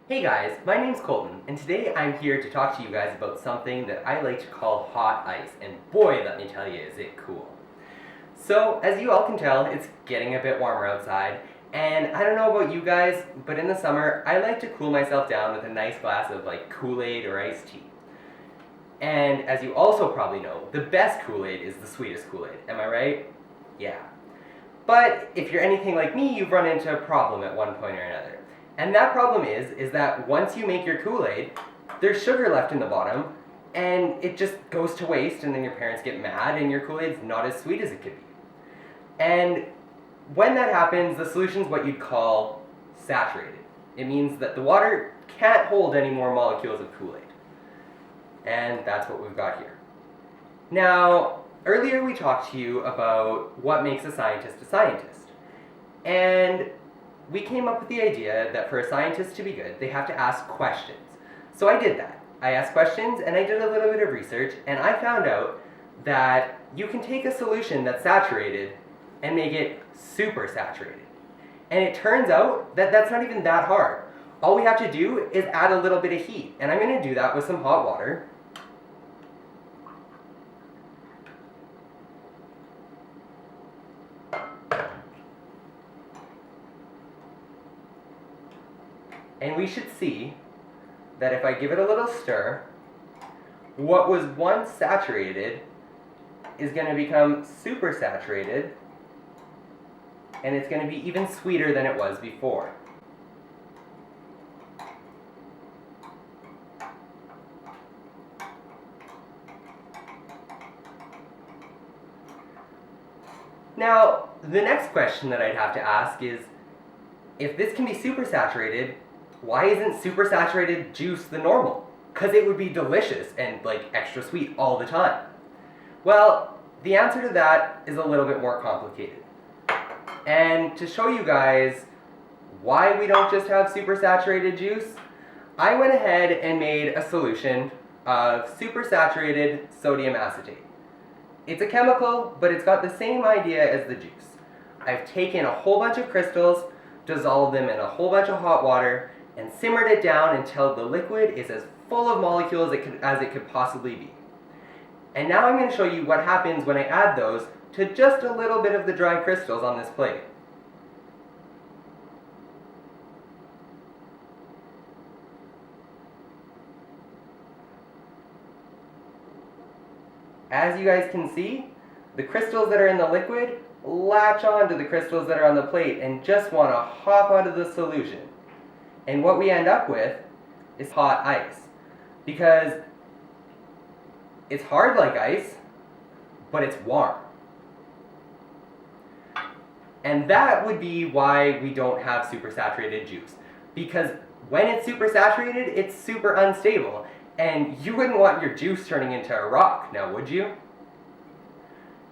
Hey guys, my name's Colton, and today I'm here to talk to you guys about something that I like to call hot ice, and boy, let me tell you, is it cool. So, as you all can tell, it's getting a bit warmer outside, and I don't know about you guys, but in the summer, I like to cool myself down with a nice glass of like Kool-Aid or iced tea. And as you also probably know, the best Kool-Aid is the sweetest Kool-Aid, am I right? Yeah. But if you're anything like me, you've run into a problem at one point or another. And that problem is that once you make your Kool-Aid, there's sugar left in the bottom, and it just goes to waste, and then your parents get mad, and your Kool-Aid's not as sweet as it could be. And when that happens, the solution's what you'd call saturated. It means that the water can't hold any more molecules of Kool-Aid. And that's what we've got here. Now, earlier we talked to you about what makes a scientist a scientist. And we came up with the idea that for a scientist to be good, they have to ask questions. So I did that. I asked questions and I did a little bit of research, and I found out that you can take a solution that's saturated and make it super saturated. And it turns out that that's not even that hard. All we have to do is add a little bit of heat, and I'm going to do that with some hot water. And we should see that if I give it a little stir, what was once saturated is going to become super saturated, and it's going to be even sweeter than it was before. Now, the next question that I'd have to ask is, if this can be super saturated, why isn't super saturated juice the normal? Because it would be delicious and like extra sweet all the time. Well, the answer to that is a little bit more complicated. And to show you guys why we don't just have super saturated juice, I went ahead and made a solution of super saturated sodium acetate. It's a chemical, but it's got the same idea as the juice. I've taken a whole bunch of crystals, dissolved them in a whole bunch of hot water, and simmered it down until the liquid is as full of molecules as it could possibly be. And now I'm going to show you what happens when I add those to just a little bit of the dry crystals on this plate. As you guys can see, the crystals that are in the liquid latch on to the crystals that are on the plate and just want to hop out of the solution. And what we end up with is hot ice. Because it's hard like ice, but it's warm. And that would be why we don't have supersaturated juice. Because when it's supersaturated, it's super unstable. And you wouldn't want your juice turning into a rock, now would you?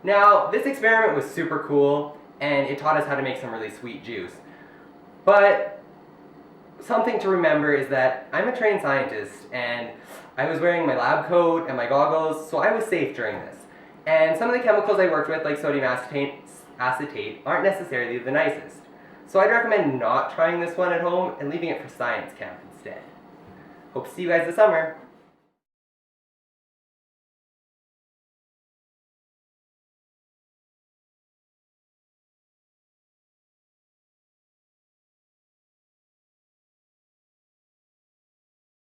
Now, this experiment was super cool, and it taught us how to make some really sweet juice. But something to remember is that I'm a trained scientist, and I was wearing my lab coat and my goggles, so I was safe during this. And some of the chemicals I worked with, like sodium acetate, aren't necessarily the nicest. So I'd recommend not trying this one at home and leaving it for science camp instead. Hope to see you guys this summer.